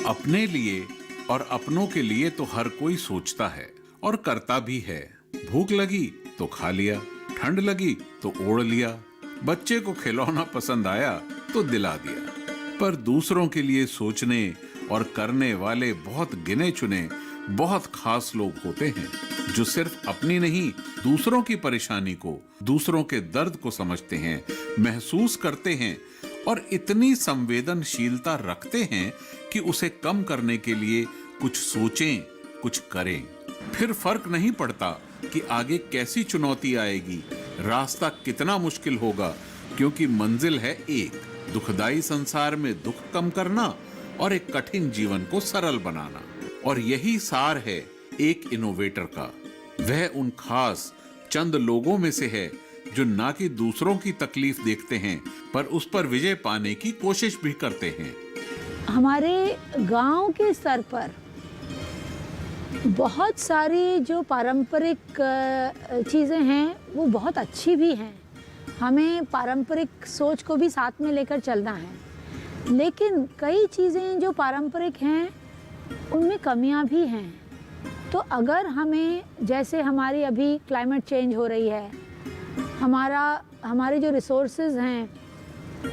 अपने लिए और अपनों के लिए तो हर कोई सोचता है और करता भी है। भूख लगी तो खा लिया, ठंड लगी तो ओढ़ लिया, बच्चे को खिलौना पसंद आया तो दिला दिया। पर दूसरों के लिए सोचने और करने वाले बहुत गिने चुने, बहुत खास लोग होते हैं जो सिर्फ अपनी नहीं, दूसरों की परेशानी को, दूसरों के दर्द को समझते हैं, महसूस करते हैं और इतनी संवेदनशीलता रखते हैं कि उसे कम करने के लिए कुछ सोचें, कुछ करें। फिर फर्क नहीं पड़ता कि आगे कैसी चुनौती आएगी, रास्ता कितना मुश्किल होगा, क्योंकि मंजिल है एक, दुखदाई संसार में दुख कम करना और एक कठिन जीवन को सरल बनाना। और यही सार है एक इनोवेटर का। वह उन खास चंद लोगों में से है जो ना कि दूसरों की तकलीफ देखते हैं, पर उस पर विजय पाने की कोशिश भी करते हैं। हमारे गांव के स्तर पर बहुत सारी जो पारंपरिक चीज़ें हैं वो बहुत अच्छी भी हैं। हमें पारंपरिक सोच को भी साथ में लेकर चलना है, लेकिन कई चीज़ें जो पारंपरिक हैं उनमें कमियां भी हैं। तो अगर हमें, जैसे हमारी अभी क्लाइमेट चेंज हो रही है, हमारे जो रिसोर्सेज हैं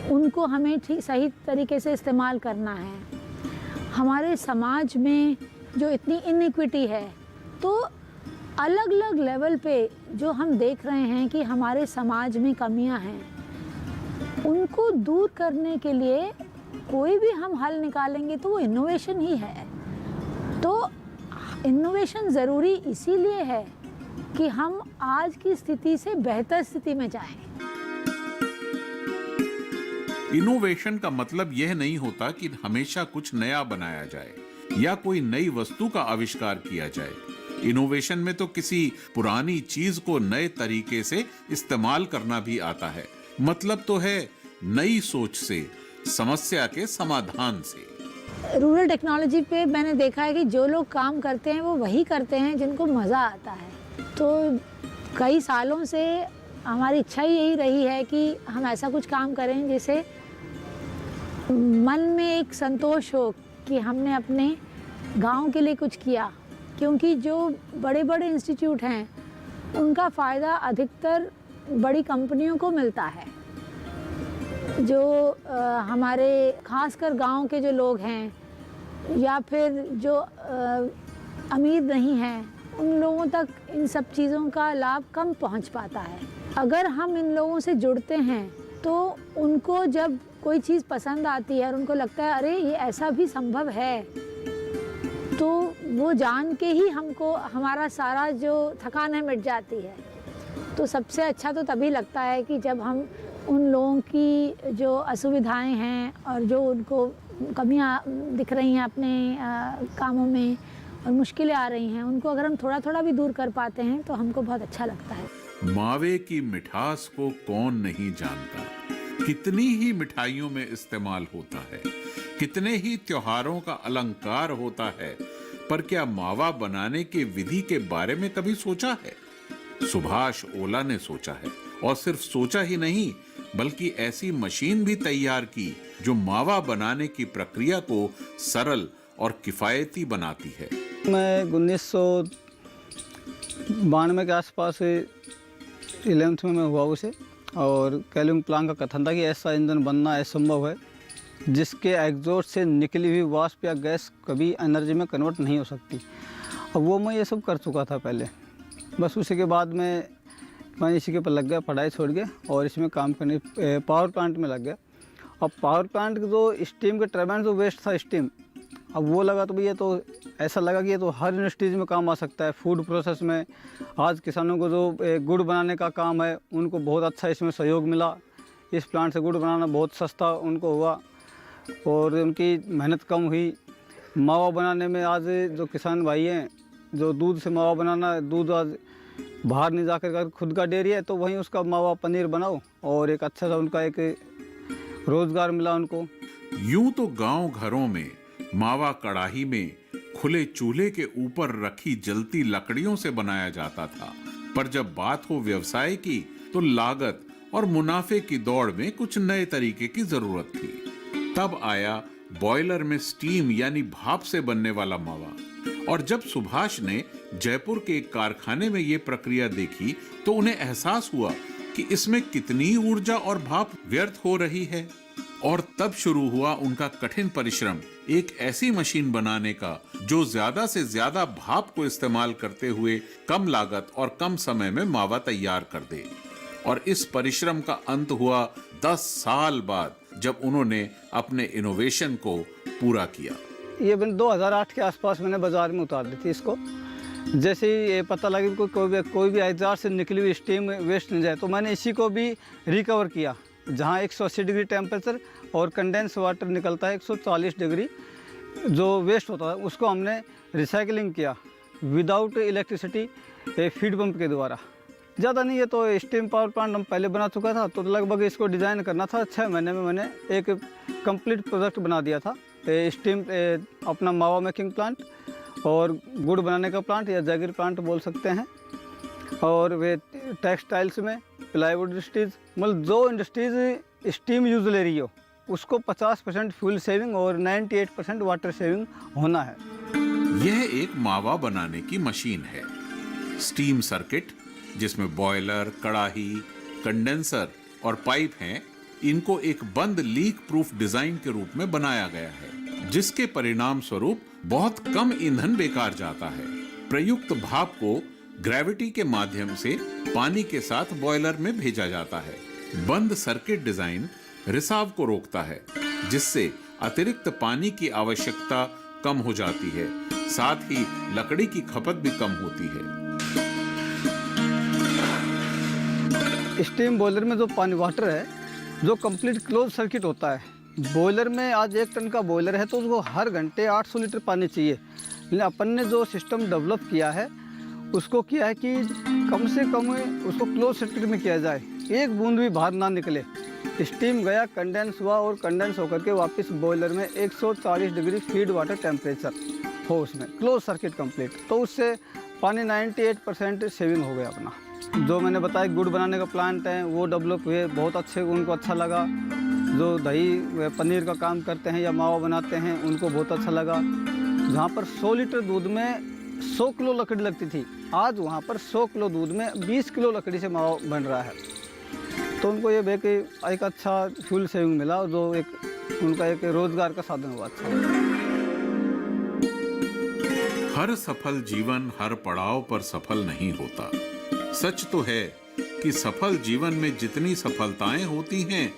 उनको हमें सही तरीके से इस्तेमाल करना है। हमारे समाज में जो इतनी इनइक्विटी है, तो अलग अलग लेवल पे जो हम देख रहे हैं कि हमारे समाज में कमियां हैं, उनको दूर करने के लिए कोई भी हम हल निकालेंगे तो वो इनोवेशन ही है। तो इनोवेशन ज़रूरी इसीलिए है कि हम आज की स्थिति से बेहतर स्थिति में जाएं। इनोवेशन का मतलब यह नहीं होता कि हमेशा कुछ नया बनाया जाए या कोई नई वस्तु का आविष्कार किया जाए। इनोवेशन में तो किसी पुरानी चीज को नए तरीके से इस्तेमाल करना भी आता है। मतलब तो है नई सोच से, समस्या के समाधान से। रूरल टेक्नोलॉजी पे मैंने देखा है कि जो लोग काम करते हैं वो वही करते हैं जिनको मज़ा आता है। तो कई सालों से हमारी इच्छा ही यही रही है कि हम ऐसा कुछ काम करें जिसे मन में एक संतोष हो कि हमने अपने गांव के लिए कुछ किया। क्योंकि जो बड़े बड़े इंस्टीट्यूट हैं उनका फ़ायदा अधिकतर बड़ी कंपनियों को मिलता है। जो हमारे खासकर गांव के जो लोग हैं या फिर जो अमीर नहीं हैं, उन लोगों तक इन सब चीज़ों का लाभ कम पहुंच पाता है। अगर हम इन लोगों से जुड़ते हैं तो उनको जब कोई चीज़ पसंद आती है और उनको लगता है अरे ये ऐसा भी संभव है, तो वो जान के ही हमको हमारा सारा जो थकान है मिट जाती है। तो सबसे अच्छा तो तभी लगता है कि जब हम उन लोगों की जो असुविधाएं हैं और जो उनको कमियां दिख रही हैं अपने कामों में और मुश्किलें आ रही हैं, उनको अगर हम थोड़ा थोड़ा भी दूर कर पाते हैं तो हमको बहुत अच्छा लगता है। मावे की मिठास को कौन नहीं जानता, कितनी ही मिठाइयों में इस्तेमाल होता है, कितने ही त्योहारों का अलंकार होता है, पर क्या मावा बनाने की विधि के बारे में कभी सोचा है? सुभाष ओला ने सोचा है, और सिर्फ सोचा ही नहीं बल्कि ऐसी मशीन भी तैयार की जो मावा बनाने की प्रक्रिया को सरल और किफायती बनाती है। मैं 1992 के आसपास 11th में मैं हुआ उसे, और कैल्विन प्लांक का कथन था कि ऐसा ईंधन बनना असंभव है जिसके एग्जॉस्ट से निकली हुई वाष्प या गैस कभी एनर्जी में कन्वर्ट नहीं हो सकती। अब वो मैं ये सब कर चुका था पहले। बस उसी के बाद मैं इसी के ऊपर लग गया, पढ़ाई छोड़ के, और इसमें काम करने पावर प्लांट में लग गया। अब पावर प्लांट के जो स्टीम के टरबाइन जो वेस्ट था स्टीम, अब वो लगा तो भैया तो ऐसा लगा कि ये तो हर इंडस्ट्रीज में काम आ सकता है। फूड प्रोसेस में आज किसानों को जो गुड़ बनाने का काम है उनको बहुत अच्छा इसमें सहयोग मिला। इस प्लांट से गुड़ बनाना बहुत सस्ता उनको हुआ और उनकी मेहनत कम हुई। मावा बनाने में आज जो किसान भाई हैं, जो दूध से मावा बनाना, दूध आज बाहर नहीं जाकर खुद का डेयरी है तो वहीं उसका मावा पनीर बनाओ, और एक अच्छा सा उनका एक रोजगार मिला उनको। यूं तो गांव घरों में मावा कड़ाही में खुले चूल्हे के ऊपर रखी जलती लकड़ियों से बनाया जाता था, पर जब बात हो व्यवसाय की तो लागत और मुनाफे की दौड़ में कुछ नए तरीके की जरूरत थी। तब आया बॉयलर में स्टीम यानी भाप से बनने वाला मावा। और जब सुभाष ने जयपुर के एक कारखाने में ये प्रक्रिया देखी तो उन्हें एहसास हुआ कि इसमें कितनी ऊर्जा और भाप व्यर्थ हो रही है। और तब शुरू हुआ उनका कठिन परिश्रम, एक ऐसी मशीन बनाने का जो ज्यादा से ज्यादा भाप को इस्तेमाल करते हुए कम लागत और कम समय में मावा तैयार कर दे। और इस परिश्रम का अंत हुआ 10 साल बाद, जब उन्होंने अपने इनोवेशन को पूरा किया। ये 2008 के आसपास मैंने बाजार में उतार दी थी इसको। जैसे ही ये पता लगा कि कोई भी एग्जॉस्ट से निकली हुई स्टीम वेस्ट नहीं जाए, तो मैंने इसी को भी रिकवर किया। जहाँ 180 डिग्री टेम्परेचर और कंडेंस वाटर निकलता है 140 डिग्री, जो वेस्ट होता है उसको हमने रिसाइकलिंग किया विदाउट इलेक्ट्रिसिटी, फीड पंप के द्वारा। ज़्यादा नहीं, ये तो स्टीम पावर प्लांट हम पहले बना चुका था, तो लगभग इसको डिज़ाइन करना था। 6 महीने में मैंने एक कंप्लीट प्रोजेक्ट बना दिया था। स्टीम अपना मावा मेकिंग प्लांट और गुड़ बनाने का प्लांट या जैगरी प्लांट बोल सकते हैं। और वे टेक्सटाइल्स में प्लाईवुड इंडस्ट्रीज़, मतलब जो इंडस्ट्रीज़ स्टीम यूज़ ले रही हो उसको 50% फ्यूल सेविंग और 98% वाटर सेविंग होना है। यह एक मावा बनाने की मशीन है। स्टीम सर्किट, जिसमें बॉयलर, कड़ाही, कंडेंसर और पाइप हैं, इनको एक बंद लीक प्रूफ डिजाइन के रूप में बनाया गया है, जिसके परिणाम स्वरूप बहुत कम ईंधन बेकार जाता है। प्रयुक्त भाप को ग्रेविटी के माध्यम से पानी के साथ बॉयलर में भेजा जाता है। बंद सर्किट डिजाइन रिसाव को रोकता है, जिससे अतिरिक्त पानी की आवश्यकता कम हो जाती है, साथ ही लकड़ी की खपत भी कम होती है। स्टीम बॉयलर में जो पानी वाटर है, जो कंप्लीट क्लोज सर्किट होता है। बॉयलर में आज 1 टन का बॉयलर है तो उसको हर घंटे 800 लीटर पानी चाहिए। लेकिन अपन ने जो सिस्टम डेवलप किया है उसको किया है कि कम से कम उसको क्लोज सर्किट में किया जाए, एक बूंद भी बाहर ना निकले। स्टीम गया, कंडेंस हुआ और कंडेंस होकर के वापस बॉयलर में 140 डिग्री फीड वाटर टेम्परेचर हो उसमें, क्लोज सर्किट कंप्लीट। तो उससे पानी 98% सेविंग हो गया अपना। जो मैंने बताया गुड़ बनाने का प्लांट है वो डेवलप हुए, बहुत अच्छे, उनको अच्छा लगा। जो दही पनीर का काम करते हैं या मावा बनाते हैं उनको बहुत अच्छा लगा। जहाँ पर 100 लीटर दूध में 100 किलो लकड़ी लगती थी, आज वहाँ पर 100 किलो दूध में 20 किलो लकड़ी से मावा बन रहा है। तो उनको ये भी कि एक अच्छा फ्यूल सेविंग मिला और जो एक उनका एक रोजगार का साधन हुआ अच्छा। हर सफल जीवन हर पड़ाव पर सफल नहीं होता। सच तो है कि सफल जीवन में जितनी सफलताएं होती हैं,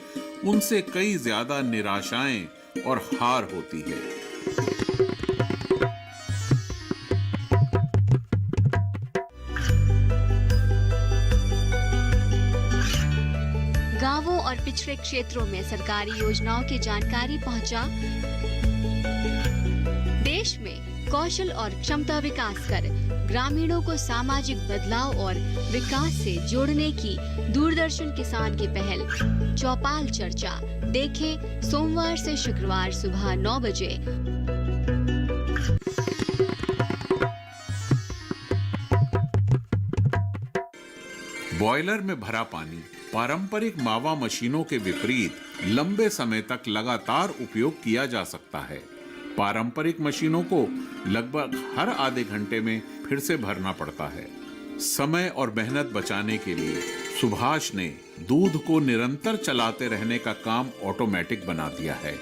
उनसे कई ज्यादा निराशाएं और हार होती है। गांवों और पिछड़े क्षेत्रों में सरकारी योजनाओं की जानकारी पहुंचा। देश में कौशल और क्षमता विकास कर ग्रामीणों को सामाजिक बदलाव और विकास से जोड़ने की दूरदर्शन किसान की पहल चौपाल चर्चा देखें सोमवार से शुक्रवार सुबह 9 बजे। बॉयलर में भरा पानी पारंपरिक मावा मशीनों के विपरीत लंबे समय तक लगातार उपयोग किया जा सकता है। पारंपरिक मशीनों को लगभग हर आधे घंटे में फिर से भरना पड़ता है। समय और मेहनत बचाने के लिए सुभाष ने दूध को निरंतर चलाते रहने का काम ऑटोमेटिक बना दिया है।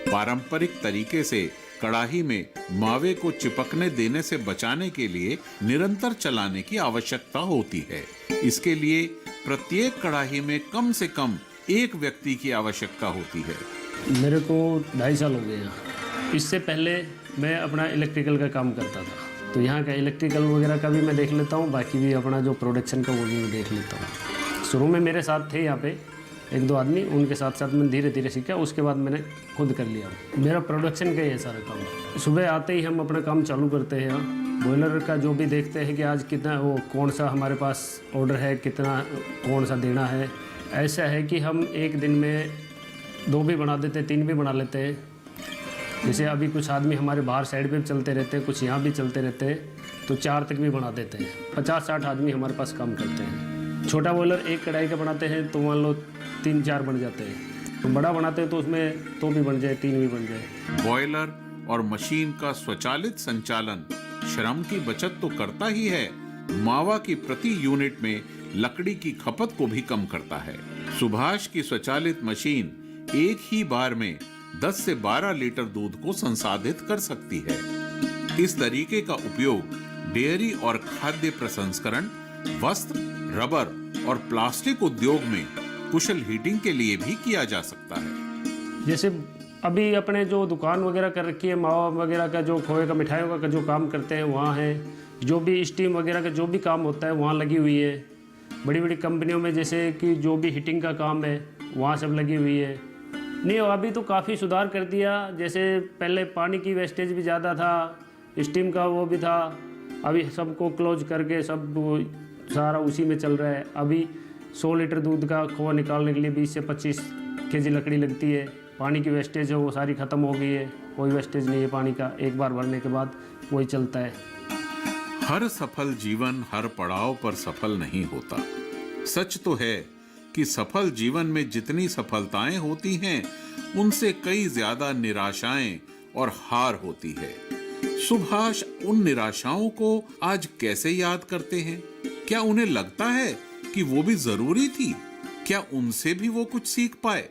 पारंपरिक तरीके से कड़ाही में मावे को चिपकने देने से बचाने के लिए निरंतर चलाने की आवश्यकता होती है। इसके लिए प्रत्येक कड़ाही में कम से कम एक व्यक्ति की आवश्यकता होती है। मेरे को 2.5 साल हो गए हैं। इससे पहले मैं अपना इलेक्ट्रिकल का काम करता था, तो यहाँ का इलेक्ट्रिकल वगैरह का भी मैं देख लेता हूँ, बाकी भी अपना जो प्रोडक्शन का वो भी मैं देख लेता हूँ। शुरू में मेरे साथ थे यहाँ पे 1-2 आदमी, उनके साथ साथ मैं धीरे धीरे सीखा, उसके बाद मैंने खुद कर लिया। मेरा प्रोडक्शन का ही है सारा काम। सुबह आते ही हम अपना काम चालू करते हैं। बॉयलर का जो भी देखते हैं कि आज कितना वो कौन सा हमारे पास ऑर्डर है, कितना कौन सा देना है। ऐसा है कि हम एक दिन में 2 भी बना देते हैं, 3 भी बना लेते हैं। जैसे अभी कुछ आदमी हमारे बाहर साइड पे भी चलते रहते हैं, कुछ यहाँ भी चलते रहते हैं, तो 4 तक भी बना देते हैं। 50-60 आदमी हमारे पास काम करते हैं। छोटा बॉयलर एक कढ़ाई का बनाते हैं तो मान लो 3-4 बन जाते हैं। तो बड़ा बनाते हैं तो उसमें 2 भी बन जाए, 3 भी बन जाए। बॉयलर और मशीन का स्वचालित संचालन श्रम की बचत तो करता ही है, मावा की प्रति यूनिट में लकड़ी की खपत को भी कम करता है। सुभाष की स्वचालित मशीन एक ही बार में 10 से 12 लीटर दूध को संसाधित कर सकती है। इस तरीके का उपयोग डेयरी और खाद्य प्रसंस्करण, वस्त्र, रबर और प्लास्टिक उद्योग में कुशल हीटिंग के लिए भी किया जा सकता है। जैसे अभी अपने जो दुकान वगैरह कर रखी है, मावा वगैरह का जो खोए का मिठाइयों का जो काम करते हैं वहाँ है, जो भी स्टीम वगैरह का जो भी काम होता है वहाँ लगी हुई है। बड़ी बड़ी कंपनियों में जैसे कि जो भी हीटिंग का काम है वहाँ सब लगी हुई है। नहीं, अभी तो काफ़ी सुधार कर दिया। जैसे पहले पानी की वेस्टेज भी ज़्यादा था, स्टीम का वो भी था, अभी सबको क्लोज करके सब सारा उसी में चल रहा है। अभी 100 लीटर दूध का खोआ निकालने के लिए 20 से 25 केजी लकड़ी लगती है। पानी की वेस्टेज है वो सारी ख़त्म हो गई है, कोई वेस्टेज नहीं है पानी का, एक बार भरने के बाद वही चलता है। हर सफल जीवन हर पड़ाव पर सफल नहीं होता। सच तो है कि सफल जीवन में जितनी सफलताएं होती हैं, उनसे कई ज्यादा निराशाएं और हार होती है। सुभाष उन निराशाओं को आज कैसे याद करते हैं? क्या उन्हें लगता है कि वो भी जरूरी थी? क्या उनसे भी वो कुछ सीख पाए?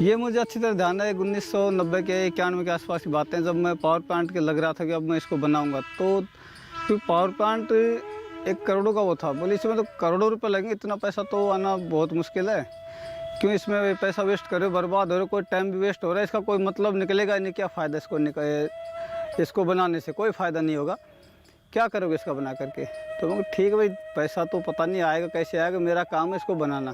ये मुझे अच्छी तरह ध्यान है। 1990 के 91 के आसपास की बातें, जब मैं पावर प्लांट के लग रहा था कि अब मैं इसको बनाऊंगा, तो पावर प्लांट 1 करोड़ का वो था। बोले इसमें तो करोड़ों रुपए लगेंगे, इतना पैसा तो आना बहुत मुश्किल है, क्यों इसमें पैसा वेस्ट करे, बर्बाद हो रहा है, कोई टाइम भी वेस्ट हो रहा है, इसका कोई मतलब निकलेगा नहीं, क्या फ़ायदा इसको बनाने से कोई फ़ायदा नहीं होगा, क्या करोगे इसका बना करके। तो मैं ठीक है भाई, पैसा तो पता नहीं आएगा कैसे आएगा, मेरा काम है इसको बनाना,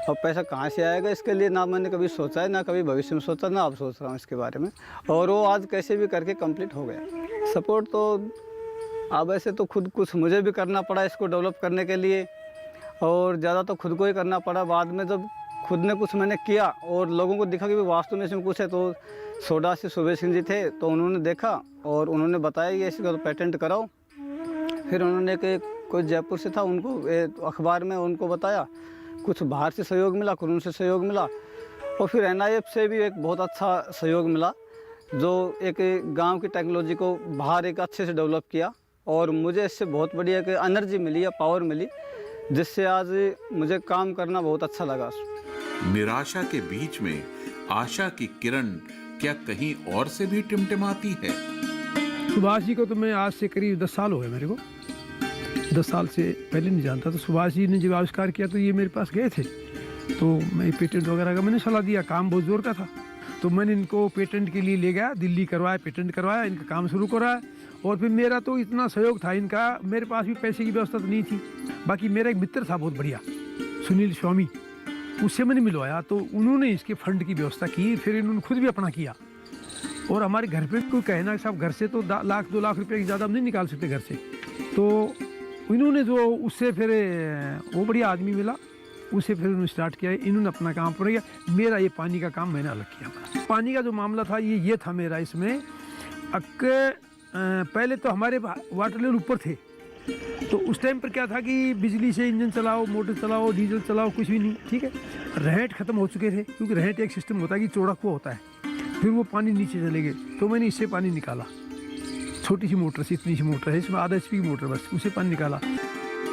और पैसा कहाँ से आएगा इसके लिए ना मैंने कभी सोचा है, ना कभी भविष्य में सोचा, ना अब सोच रहा हूँ इसके बारे में। और वो आज कैसे भी करके कंप्लीट हो गया। सपोर्ट तो अब ऐसे तो खुद कुछ मुझे भी करना पड़ा इसको डेवलप करने के लिए, और ज़्यादा तो खुद को ही करना पड़ा। बाद में जब खुद ने कुछ मैंने किया और लोगों को दिखा कि वास्तव में इसमें कुछ है, तो सोडा से सुबेश सिंह जी थे, तो उन्होंने देखा और उन्होंने बताया कि इसका तो पेटेंट कराओ। फिर उन्होंने कोई जयपुर से था, उनको अखबार में उनको बताया, कुछ बाहर से सहयोग मिला, कुछ से सहयोग मिला, और फिर NIF से भी एक बहुत अच्छा सहयोग मिला, जो एक गांव की टेक्नोलॉजी को बाहर एक अच्छे से डेवलप किया, और मुझे इससे बहुत बढ़िया एक एनर्जी मिली या पावर मिली, जिससे आज मुझे काम करना बहुत अच्छा लगा। निराशा के बीच में आशा की किरण क्या कहीं और से भी टिमटिमाती है? सुभाष जी को तो मैं आज से करीब 10 साल हो गए मेरे को, 10 साल से पहले नहीं जानता। तो सुभाष जी ने जब आविष्कार किया तो ये मेरे पास गए थे, तो मैं पेटेंट वगैरह का मैंने सलाह दिया, काम बहुत जोर का था, तो मैंने इनको पेटेंट के लिए ले गया, दिल्ली करवाया, पेटेंट करवाया, इनका काम शुरू कराया। और फिर मेरा तो इतना सहयोग था इनका, मेरे पास भी पैसे की व्यवस्था तो नहीं थी। बाकी मेरा एक मित्र था बहुत बढ़िया, सुनील स्वामी, उससे मैंने मिलवाया, तो उन्होंने इसके फंड की व्यवस्था की, फिर इन्होंने खुद भी अपना किया। और हमारे घर पे कोई कहना कि साहब घर से तो 1-2 लाख रुपए की ज़्यादा हम नहीं निकाल सकते घर से, तो इन्होंने जो उससे फिर वो बढ़िया आदमी मिला, उसे फिर उन्होंने स्टार्ट किया, इन्होंने अपना काम पूरा किया। मेरा ये पानी का काम मैंने अलग किया। पानी का जो मामला था ये था मेरा इसमें, पहले तो हमारे वाटर लेवल ऊपर थे, तो उस टाइम पर क्या था कि बिजली से इंजन चलाओ, मोटर चलाओ, डीजल चलाओ, कुछ भी नहीं, ठीक है। रहट ख़त्म हो चुके थे, क्योंकि रहट एक सिस्टम होता है कि चौड़ा कुआं होता है, फिर वो पानी नीचे चले गए, तो मैंने इससे पानी निकाला, छोटी सी मोटर से, इतनी सी मोटर है, इसमें आधा HP की मोटर, बस उसे पानी निकाला।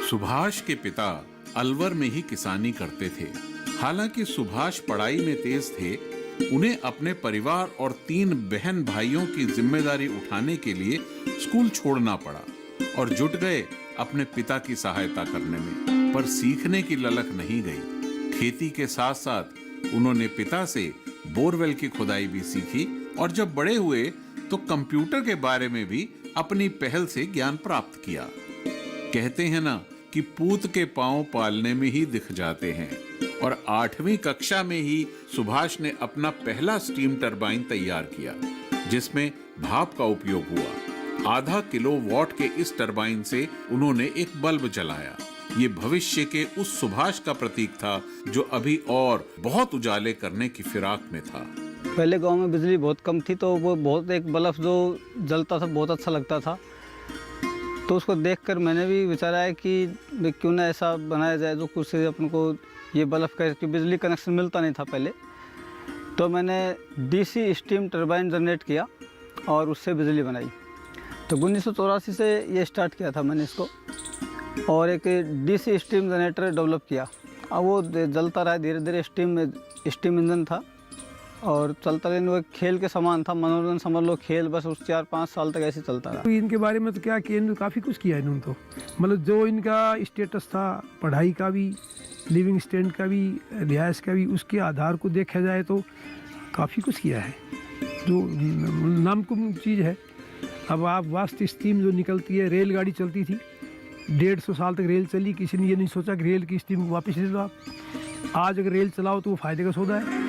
सुभाष के पिता अलवर में ही किसानी करते थे। हालांकि सुभाष पढ़ाई में तेज थे, उन्हें अपने परिवार और 3 बहन भाइयों की जिम्मेदारी उठाने के लिए स्कूल छोड़ना पड़ा और जुट गए अपने पिता की सहायता करने में। पर सीखने की ललक नहीं गई। खेती के साथ साथ उन्होंने पिता से बोरवेल की खुदाई भी सीखी, और जब बड़े हुए तो कंप्यूटर के बारे में भी अपनी पहल से ज्ञान प्राप्त किया। कहते हैं ना कि पूत के पांव पालने में ही दिख जाते हैं, और 8वीं कक्षा में ही सुभाष ने अपना पहला स्टीम टरबाइन तैयार किया, जिसमें भाप का उपयोग हुआ। आधा किलोवाट के इस टरबाइन से उन्होंने एक बल्ब जलाया। ये भविष्य के उस सुभाष का प्रतीक था जो अभी और बहुत उजाले करने की फिराक में था। पहले गांव में बिजली बहुत कम थी, तो वो बहुत एक बल्ब जो जलता था बहुत अच्छा लगता था, तो उसको देखकर मैंने भी विचारा है कि क्यों ना ऐसा बनाया जाए जो कुछ अपन को ये बल्ब का, बिजली कनेक्शन मिलता नहीं था पहले, तो मैंने डीसी स्टीम टरबाइन जनरेट किया और उससे बिजली बनाई। तो 1984 से ये स्टार्ट किया था मैंने इसको, और एक डीसी स्टीम जनरेटर डेवलप किया। अब वो जलता रहा धीरे धीरे, स्टीम इंजन था और चलता रहे। वो एक खेल के समान था, मनोरंजन समझ लो, खेल बस। उस 4-5 साल तक ऐसे चलता रहा। तो इनके बारे में तो क्या किया, इन्होंने काफ़ी कुछ किया इन्होंने तो, मतलब जो इनका स्टेटस था पढ़ाई का भी, लिविंग स्टैंडर्ड का भी, रिहाइश का भी, उसके आधार को देखा जाए तो काफ़ी कुछ किया है, जो नामुमकिन चीज़ है। अब आप वास्ट स्टीम जो निकलती है, रेलगाड़ी चलती थी 150 साल तक रेल चली, किसी ने ये नहीं सोचा कि रेल की स्टीम को वापस ले लो आप। आज अगर रेल चलाओ तो वो फायदे का सौदा है।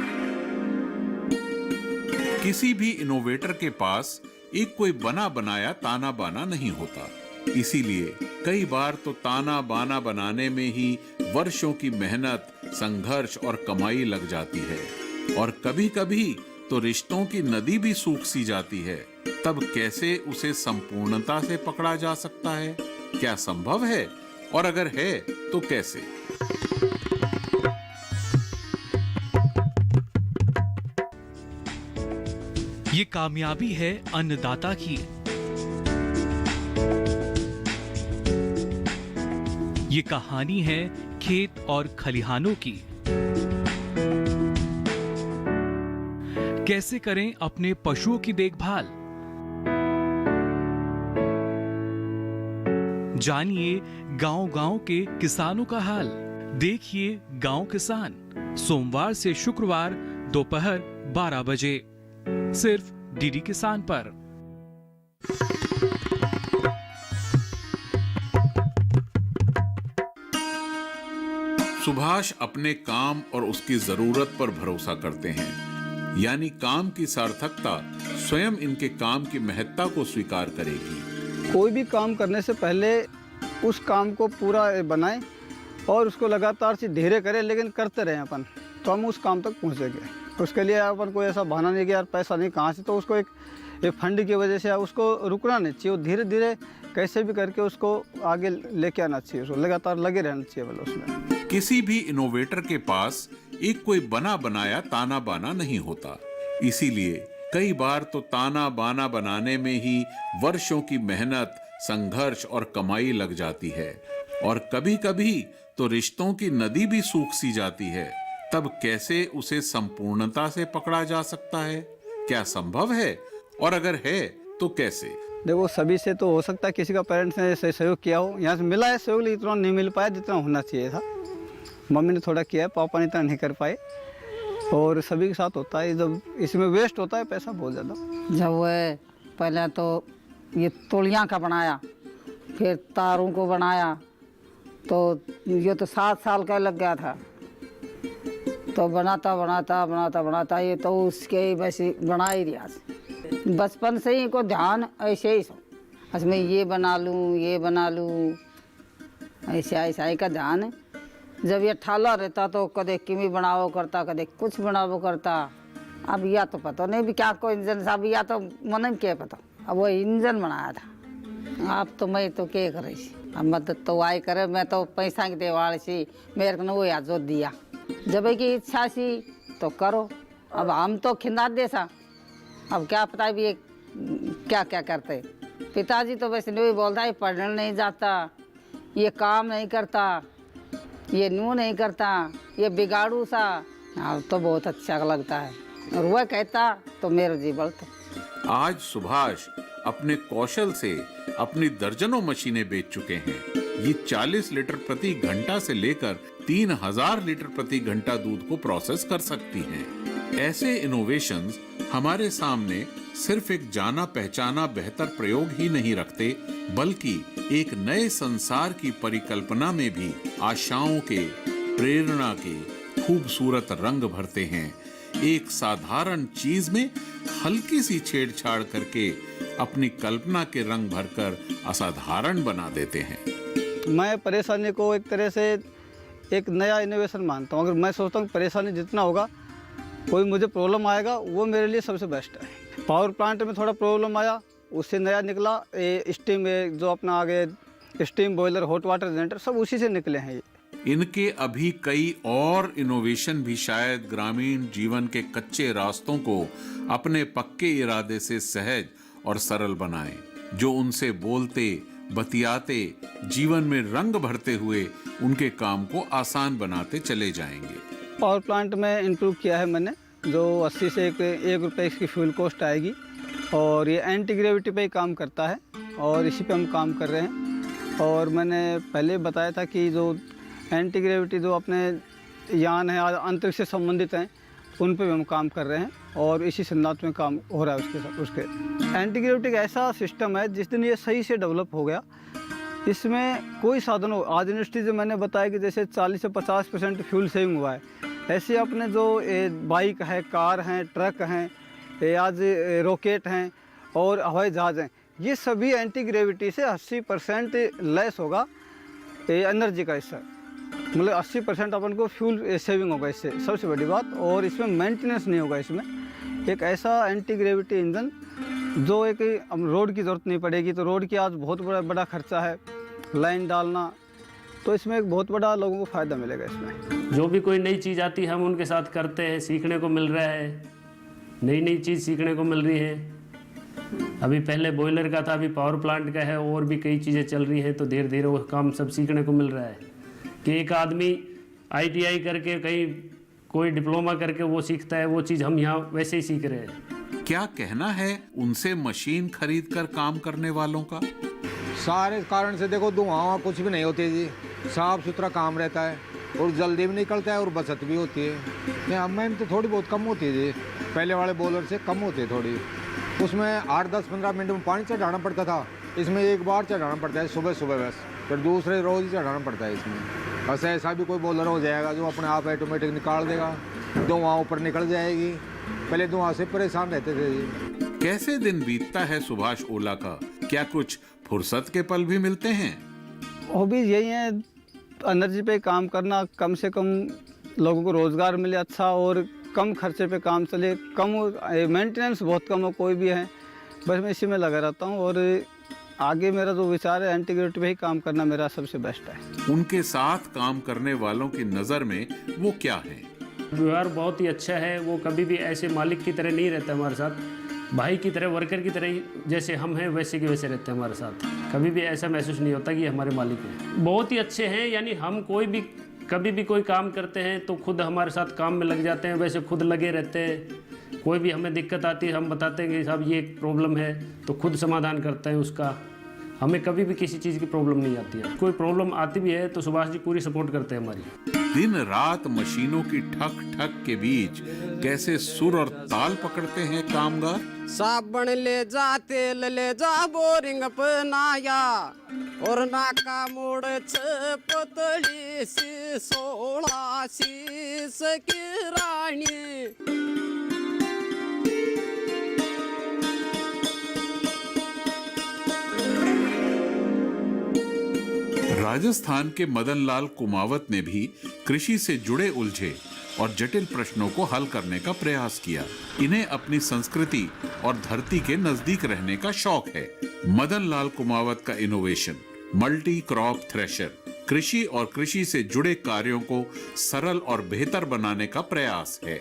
किसी भी इनोवेटर के पास एक कोई बना बनाया ताना बाना नहीं होता, इसीलिए कई बार तो ताना बाना बनाने में ही वर्षों की मेहनत, संघर्ष और कमाई लग जाती है। और कभी कभी तो रिश्तों की नदी भी सूख सी जाती है। तब कैसे उसे संपूर्णता से पकड़ा जा सकता है? क्या संभव है? और अगर है तो कैसे? ये कामयाबी है अन्नदाता की। ये कहानी है खेत और खलिहानों की। कैसे करें अपने पशुओं की देखभाल, जानिए गांव-गांव के किसानों का हाल। देखिए गांव किसान, सोमवार से शुक्रवार दोपहर 12 बजे सिर्फ डीडी किसान पर। सुभाष अपने काम और उसकी जरूरत पर भरोसा करते हैं, यानी काम की सार्थकता स्वयं इनके काम की महत्ता को स्वीकार करेगी। कोई भी काम करने से पहले उस काम को पूरा बनाएं और उसको लगातार से धीरे करें, लेकिन करते रहें अपन, तो हम उस काम तक पहुंचेंगे। उसके लिए अपन कोई ऐसा बहाना नहीं कि यार पैसा नहीं कहाँ से, तो उसको एक फंड की वजह से उसको रुकना नहीं चाहिए। धीरे धीरे कैसे भी करके उसको आगे लेके आना चाहिए, उसको लगातार लगे रहना चाहिए मतलब उसमें। किसी भी इनोवेटर के पास एक कोई बना बनाया ताना बाना नहीं होता, इसीलिए कई बार तो ताना बाना बनाने में ही वर्षों की मेहनत, संघर्ष और कमाई लग जाती है। और कभी कभी तो रिश्तों की नदी भी सूख सी जाती है। तब कैसे उसे संपूर्णता से पकड़ा जा सकता है? क्या संभव है? और अगर है तो कैसे? देखो, सभी से तो हो सकता है, किसी का पेरेंट्स ने सहयोग किया हो, यहाँ से मिला है सहयोग, लेकिन इतना नहीं मिल पाया जितना होना चाहिए था। मम्मी ने थोड़ा किया है, पापा ने इतना नहीं कर पाए। और सभी के साथ होता है, जब इसमें वेस्ट होता है पैसा बहुत ज़्यादा। जब वह पहले तो ये तोलियाँ का बनाया, फिर तारों को बनाया, तो ये तो 7 साल का लग गया था। तो बनाता ये तो उसके वैसे बना ही दिया। बचपन से ही को ध्यान ऐसे ही अच्छा मैं ये बना लूँ, ऐसा ही का ध्यान है। जब ये ठाला रहता तो कदे किमी बनावो करता, कदे कुछ बनावो करता। अब या तो पता नहीं भी क्या कोई इंजन साहब, या तो मन में क्या पता। अब वो इंजन बनाया था। अब तो मैं तो क्या करे, अब मदद तो आई करे, मैं तो पैसा की देवाड़ सी, मेरे को वो याद जो दिया। जब की इच्छा सी तो करो। अब हम तो खिंदा दे सा, अब क्या पता भी ये क्या क्या करते। पिताजी तो वैसे नहीं बोलता है, पढ़ने नहीं जाता, ये काम नहीं करता, ये न्यू नहीं करता, ये बिगाड़ू सा। अब तो बहुत अच्छा लगता है, और वह कहता तो मेरा जी बढ़ता। आज सुभाष अपने कौशल से अपनी दर्जनों मशीनें बेच चुके हैं। ये 40 लीटर प्रति घंटा से लेकर 3000 लीटर प्रति घंटा दूध को प्रोसेस कर सकती हैं। ऐसे इनोवेशंस हमारे सामने सिर्फ एक जाना पहचाना बेहतर प्रयोग ही नहीं रखते, बल्कि एक नए संसार की परिकल्पना में भी आशाओं के, प्रेरणा के खूबसूरत रंग भरते हैं। एक साधारण चीज में हल्की सी छेड़छाड़ करके अपनी कल्पना के रंग भरकर असाधारण बना देते हैं। मैं परेशानी को एक तरह से एक नया इनोवेशन मानता हूँ। अगर मैं सोचता हूँ परेशानी जितना होगा, कोई मुझे प्रॉब्लम आएगा, वो मेरे लिए सबसे बेस्ट है। पावर प्लांट में थोड़ा प्रॉब्लम आया, उससे नया निकला स्टीम, जो अपना आगे steam boiler, hot water generator, सब उसी से निकले हैं ये। इनके अभी कई और इनोवेशन भी शायद ग्रामीण जीवन के कच्चे रास्तों को अपने पक्के इरादे से सहज और सरल बनाएं, जो उनसे बोलते बतियाते जीवन में रंग भरते हुए उनके काम को आसान बनाते चले जाएंगे। पावर प्लांट में इंप्रूव किया है मैंने, जो 80 से 1 रुपये इसकी फ्यूल कॉस्ट आएगी, और ये एंटी ग्रेविटी पे ही काम करता है और इसी पे हम काम कर रहे हैं। और मैंने पहले बताया था कि जो एंटी ग्रेविटी जो अपने यान है अंतरिक्ष से संबंधित हैं, उन पे भी हम काम कर रहे हैं और इसी सिद्धांत में काम हो रहा है उसके एंटी ग्रेविटी का ऐसा सिस्टम है, जिस दिन ये सही से डेवलप हो गया, इसमें कोई साधन हो। आज इंडस्ट्री जो मैंने बताया कि जैसे 40 से 50% फ्यूल सेविंग हुआ है, ऐसे अपने जो बाइक है, कार हैं, ट्रक हैं, आज रॉकेट हैं और हवाई जहाज़ हैं, ये सभी एंटी ग्रेविटी से 80% लेस होगा एनर्जी का हिस्सा, मतलब 80% अपन को फ्यूल सेविंग होगा इससे, सबसे बड़ी बात। और इसमें मेंटेनेंस नहीं होगा। इसमें एक ऐसा एंटी ग्रेविटी इंजन जो एक रोड की ज़रूरत नहीं पड़ेगी, तो रोड की आज बहुत बड़ा खर्चा है लाइन डालना, तो इसमें एक बहुत बड़ा लोगों को फ़ायदा मिलेगा। इसमें जो भी कोई नई चीज़ आती है हम उनके साथ करते हैं, सीखने को मिल रहा है, नई चीज़ सीखने को मिल रही है। अभी पहले बॉयलर का था, अभी पावर प्लांट का है, और भी कई चीज़ें चल रही हैं, तो धीरे धीरे वो काम सब सीखने को मिल रहा है कि एक आदमी ITI करके कहीं कोई डिप्लोमा करके वो सीखता है, वो चीज़ हम यहाँ वैसे ही सीख रहे हैं। क्या कहना है उनसे मशीन खरीद कर काम करने वालों का? सारे कारण से देखो, धुआं कुछ भी नहीं होती जी, साफ सुथरा काम रहता है और जल्दी भी निकलता है और बचत भी होती है। यहाँ मेहनत तो थोड़ी बहुत कम होती है जी, पहले वाले बॉलर से कम होती है थोड़ी। उसमें 8-10-15 मिनट में पानी चढ़ाना पड़ता था, इसमें एक बार चढ़ाना पड़ता है सुबह बस, फिर दूसरे रोज़ ही चढ़ाना पड़ता है इसमें। बस ऐसा भी कोई बॉलर हो जाएगा जो अपने आप ऑटोमेटिक निकाल देगा, धुआं ऊपर निकल जाएगी। पहले धुआं से परेशान रहते थे जी। कैसे दिन बीतता है सुभाष ओला का? क्या कुछ फुर्सत के पल भी मिलते हैं? हॉबीज यही है, एनर्जी पे काम करना, कम से कम लोगों को रोज़गार मिले अच्छा, और कम खर्चे पे काम चले, कम मेंटेनेंस बहुत कम हो कोई भी है, बस मैं इसी में लगा रहता हूँ। और आगे मेरा जो विचार है एंटी ग्रेविटी पे ही काम करना मेरा सबसे बेस्ट है। उनके साथ काम करने वालों की नज़र में वो क्या है? व्यवहार बहुत ही अच्छा है, वो कभी भी ऐसे मालिक की तरह नहीं रहता हमारे साथ, भाई की तरह, वर्कर की तरह ही जैसे हम हैं वैसे के वैसे रहते हैं हमारे साथ। कभी भी ऐसा महसूस नहीं होता कि हमारे मालिक हैं। बहुत ही अच्छे हैं, यानी हम कोई भी कभी भी कोई काम करते हैं तो खुद हमारे साथ काम में लग जाते हैं, वैसे खुद लगे रहते हैं। कोई भी हमें दिक्कत आती है हम बताते हैं कि साहब ये प्रॉब्लम है, तो खुद समाधान करते हैं उसका। हमें कभी भी किसी चीज़ की प्रॉब्लम नहीं आती है। कोई प्रॉब्लम आती भी है तो सुभाष जी पूरी सपोर्ट करते हैं हमारी। दिन रात मशीनों की ठक ठक के बीच कैसे सुर और ताल पकड़ते हैं कामगार। साबण ले जा, तेल ले जा, बोरिंग अपनाया, और नाका मोड़ पतली सी 16 शीस की रानी। राजस्थान के मदन लाल कुमावत ने भी कृषि से जुड़े उलझे और जटिल प्रश्नों को हल करने का प्रयास किया। इन्हें अपनी संस्कृति और धरती के नजदीक रहने का शौक है। मदन लाल कुमावत का इनोवेशन मल्टी क्रॉप थ्रेशर कृषि और कृषि से जुड़े कार्यों को सरल और बेहतर बनाने का प्रयास है।